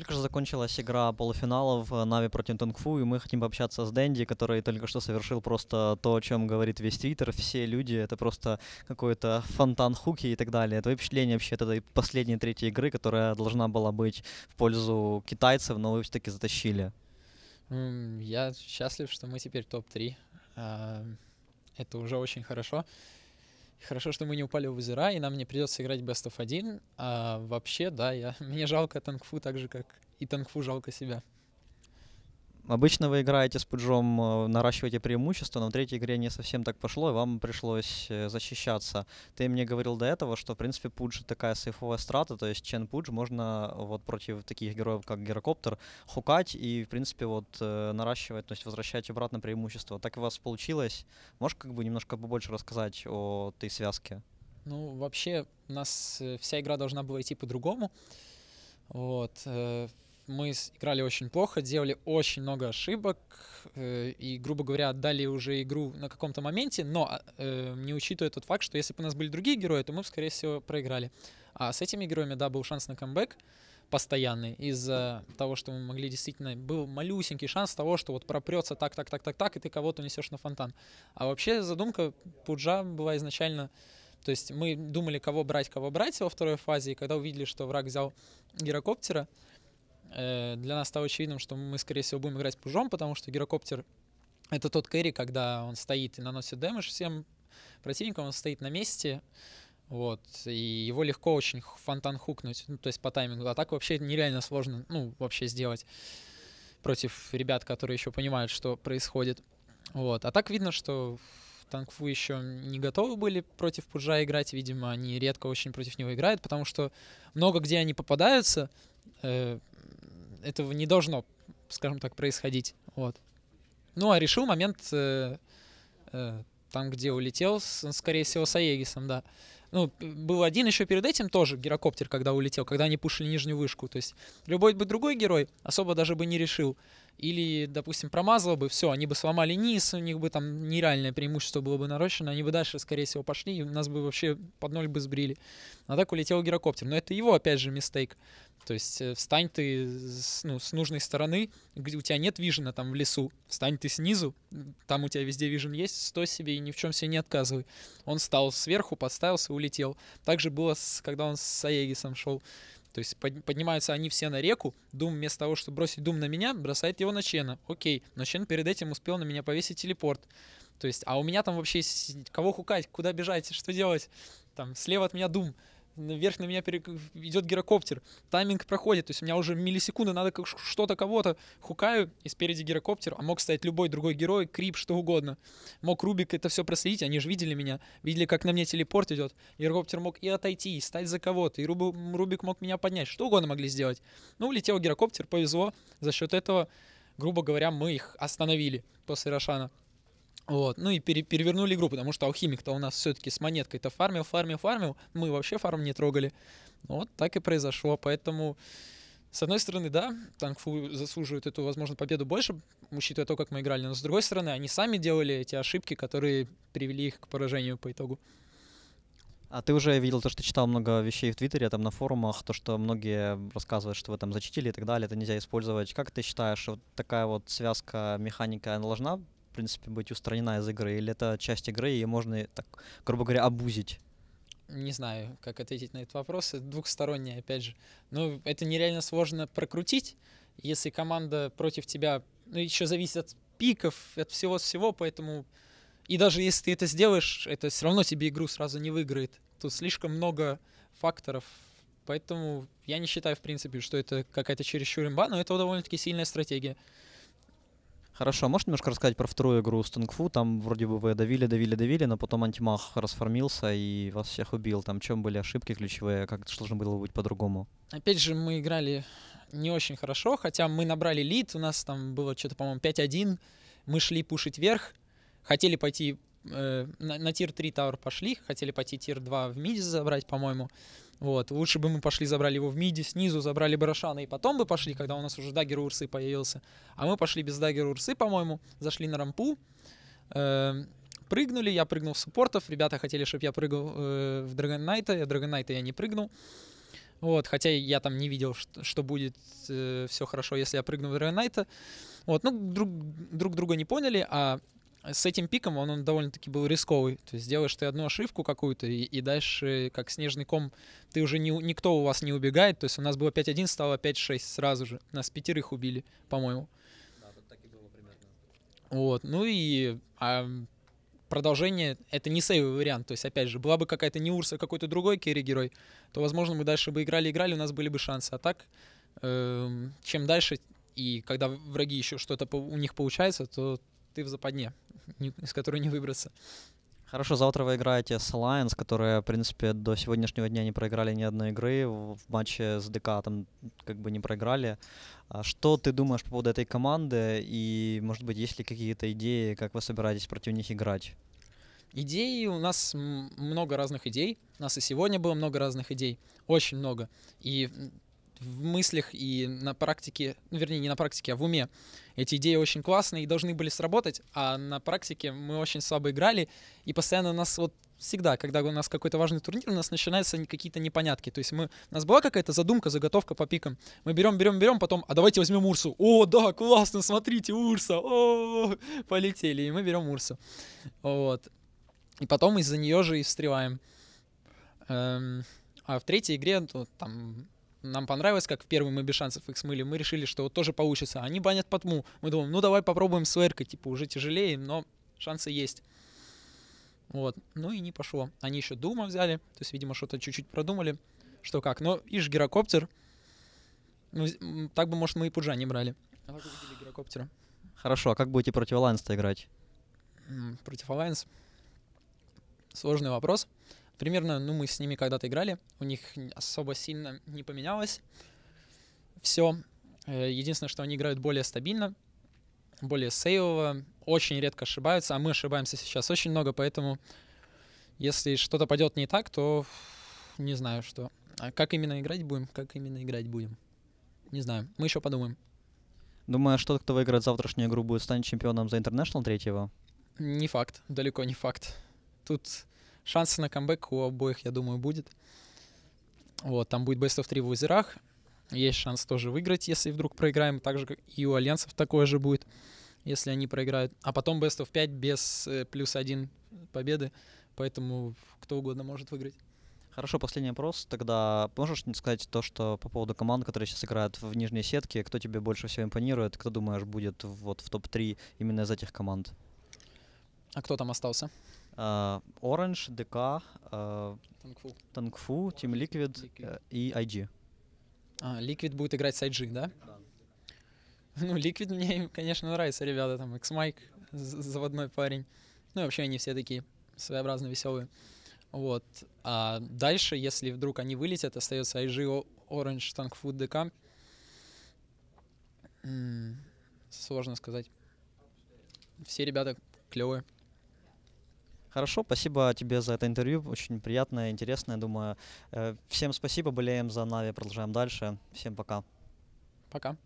только что закончилась игра полуфиналов Нави против Тонгфу, и мы хотим пообщаться с Дэнди, который только что совершил просто то, о чем говорит весь Твиттер, все люди, это просто какой-то фонтан хуки и так далее. Твои впечатления вообще от этой последней третьей игры, которая должна была быть в пользу китайцев, но вы все-таки затащили? Я счастлив, что мы теперь топ-3. Это уже очень хорошо. Хорошо, что мы не упали в озера, и нам не придется играть Best of 1. А вообще, да, мне жалко Тонгфу так же, как и Тонгфу жалко себя. Обычно вы играете с пуджом, наращиваете преимущество, но в третьей игре не совсем так пошло, и вам пришлось защищаться. Ты мне говорил до этого, что, в принципе, пудж — такая сейфовая страта, то есть чен пудж можно вот против таких героев, как Гирокоптер, хукать и, в принципе, вот наращивать, то есть возвращать обратно преимущество. Так у вас получилось? Можешь как бы немножко побольше рассказать о этой связке? Ну, вообще, у нас вся игра должна была идти по-другому. Вот. Мы играли очень плохо, делали очень много ошибок и, грубо говоря, отдали уже игру на каком-то моменте, но не учитывая тот факт, что если бы у нас были другие герои, то мы бы, скорее всего, проиграли. А с этими героями, да, был шанс на камбэк постоянный из-за того, что мы могли действительно... Был малюсенький шанс того, что вот пропрется так, и ты кого-то унесешь на фонтан. А вообще задумка пуджа была изначально... То есть мы думали, кого брать во второй фазе, и когда увидели, что враг взял Гирокоптера, для нас стало очевидным, что мы, скорее всего, будем играть пужом, потому что Гирокоптер — это тот кэрри, когда он стоит и наносит дэмэдж всем противникам, он стоит на месте, вот, и его легко очень фонтан хукнуть, ну, то есть по таймингу. А так вообще нереально сложно, ну, вообще сделать против ребят, которые еще понимают, что происходит. Вот. А так видно, что Тонгфу еще не готовы были против пуджа играть, видимо, они редко очень против него играют, потому что много где они попадаются, этого не должно, скажем так, происходить. Вот. Ну, а решил момент там, где улетел, скорее всего, с Аегисом, да. Ну, был один еще перед этим тоже Гирокоптер, когда улетел, когда они пушили нижнюю вышку. То есть любой бы другой герой особо даже бы не решил. Или, допустим, промазал бы, все, они бы сломали низ, у них бы там нереальное преимущество было бы нарощено, они бы дальше, скорее всего, пошли, и нас бы вообще под ноль бы сбрили. А так улетел Гирокоптер. Но это его, опять же, мистейк. То есть встань ты с нужной стороны, где у тебя нет вижена там в лесу, встань ты снизу, там у тебя везде вижен есть, стой себе и ни в чем себе не отказывай. Он встал сверху, подставился, улетел. Так же было, когда он с Аегисом шел. То есть поднимаются они все на реку, Дум вместо того, чтобы бросить Дум на меня, бросает его на Чена. Окей, но Чен перед этим успел на меня повесить телепорт. То есть, а у меня там вообще кого хукать, куда бежать, что делать? Там слева от меня Дум, вверх на меня идет Гирокоптер, тайминг проходит, то есть у меня уже миллисекунды, надо что-то кого-то хукаю, и спереди Гирокоптер, а мог стоять любой другой герой, Крип, что угодно. Мог Рубик это все проследить, они же видели меня, видели, как на мне телепорт идет. Гирокоптер мог и отойти, и стать за кого-то, и Рубик мог меня поднять, что угодно могли сделать. Ну, улетел Гирокоптер, повезло, за счет этого, грубо говоря, мы их остановили после Рошана. Вот. Ну и перевернули игру, потому что Алхимик-то у нас все-таки с монеткой-то фармил. Мы вообще фарм не трогали. Вот так и произошло. Поэтому, с одной стороны, да, Тонгфу заслуживает эту, возможно, победу больше, учитывая то, как мы играли. Но с другой стороны, они сами делали эти ошибки, которые привели их к поражению по итогу. А ты уже видел то, что читал много вещей в Твиттере, там на форумах, то, что многие рассказывают, что вы там зачитили и так далее, это нельзя использовать. Как ты считаешь, вот такая вот связка, механика, она должна, в принципе, быть устранена из игры, или это часть игры, и можно, так, грубо говоря, обузить? Не знаю, как ответить на этот вопрос. Это двухстороннее, опять же. Ну, это нереально сложно прокрутить, если команда против тебя... Ну, еще зависит от пиков, от всего-всего, поэтому... И даже если ты это сделаешь, это все равно тебе игру сразу не выиграет. Тут слишком много факторов. Поэтому я не считаю, в принципе, что это какая-то чересчур имба, но это довольно-таки сильная стратегия. Хорошо, можешь немножко рассказать про вторую игру с Тонгфу? Там вроде бы вы давили, но потом антимаг расформился и вас всех убил. Там в чем были ошибки ключевые, как это должно было быть по-другому? Опять же, мы играли не очень хорошо, хотя мы набрали лид, у нас там было что-то, по-моему, 5-1, мы шли пушить вверх, хотели пойти на тир 3 тауэр пошли, хотели пойти тир 2 в миде забрать, по-моему. Вот. Лучше бы мы пошли, забрали его в миде, снизу забрали бы Рошана, и потом бы пошли, когда у нас уже даггер Урсы появился. А мы пошли без даггера Урсы, по-моему, зашли на рампу, прыгнули, я прыгнул в суппортов, ребята хотели, чтобы я прыгал в Драгон Найта я не прыгнул. Вот, хотя я там не видел, что будет все хорошо, если я прыгну в Dragon Knight. Вот, ну, друг друга не поняли, а с этим пиком он довольно-таки был рисковый. То есть делаешь ты одну ошибку какую-то, и дальше, как снежный ком, ты уже никто у вас не убегает. То есть у нас было 5-1, стало 5-6 сразу же. Нас 5 убили, по-моему. Да, тут так и было примерно. Вот, ну и продолжение — это не сейвовый вариант. То есть, опять же, была бы какая-то не Урса, а какой-то другой керри-герой, то, возможно, мы дальше бы играли, у нас были бы шансы. А так, чем дальше, и когда враги еще что-то у них получается, то ты в западне, из которой не выбраться. Хорошо, завтра вы играете с Alliance, которые, в принципе, до сегодняшнего дня не проиграли ни одной игры. В матче с ДК там как бы не проиграли. Что ты думаешь по поводу этой команды? И, может быть, есть ли какие-то идеи, как вы собираетесь против них играть? Идей у нас много разных идей. У нас и сегодня было много разных идей. Очень много. И в мыслях, и на практике, вернее, не на практике, а в уме. Эти идеи очень классные и должны были сработать, а на практике мы очень слабо играли, и постоянно у нас вот всегда, когда у нас какой-то важный турнир, у нас начинаются какие-то непонятки. То есть у нас была какая-то задумка, заготовка по пикам. Мы берем, потом, а давайте возьмем Урсу. О, да, классно, смотрите, Урса. О, полетели, и мы берем Урсу. Вот. И потом из-за нее же и встреваем. А в третьей игре там нам понравилось, как в первой мы без шансов их смыли. Мы решили, что вот тоже получится. Они банят по ТМУ. Мы думаем, ну давай попробуем с Лэркой. Типа уже тяжелее, но шансы есть. Вот. Ну и не пошло. Они еще Дума взяли. То есть, видимо, что-то чуть-чуть продумали. Что как. Но ишь, гирокоптер. Ну, так бы, может, мы и Пуджа не брали. А как увидели гирокоптера? Хорошо, а как будете против Alliance играть? Против Alliance? Сложный вопрос. Примерно, ну, мы с ними когда-то играли. У них особо сильно не поменялось все. Единственное, что они играют более стабильно, более сейвово, очень редко ошибаются, а мы ошибаемся сейчас очень много, поэтому если что-то пойдет не так, то не знаю, что. А как именно играть будем? Не знаю, мы еще подумаем. Думаю, что кто выиграет завтрашнюю игру, будет станет чемпионом за International третьего? Не факт, далеко не факт. Тут шансы на камбэк у обоих, я думаю, будет. Вот, там будет Best of 3 в лузерах. Есть шанс тоже выиграть, если вдруг проиграем. Так же, как и у альянсов такое же будет, если они проиграют. А потом Best of 5 без +1 победы. Поэтому кто угодно может выиграть. Хорошо, последний вопрос. Тогда можешь сказать то, что по поводу команд, которые сейчас играют в нижней сетке, кто тебе больше всего импонирует? Кто, думаешь, будет вот в топ-3 именно из этих команд? А кто там остался? Orange, ДК, Тангфу, Team Liquid и IG. Liquid будет играть с IG, да? Да. Ну, Liquid мне, конечно, нравится, ребята. Там X-Mike, заводной парень. Ну и вообще они все такие своеобразно веселые. Вот. А дальше, если вдруг они вылетят, остается IG, Orange, Tangfu, ДК. Сложно сказать. Все ребята клевые. Хорошо, спасибо тебе за это интервью, очень приятное, интересное, думаю. Всем спасибо, болеем за Нави, продолжаем дальше. Всем пока. Пока.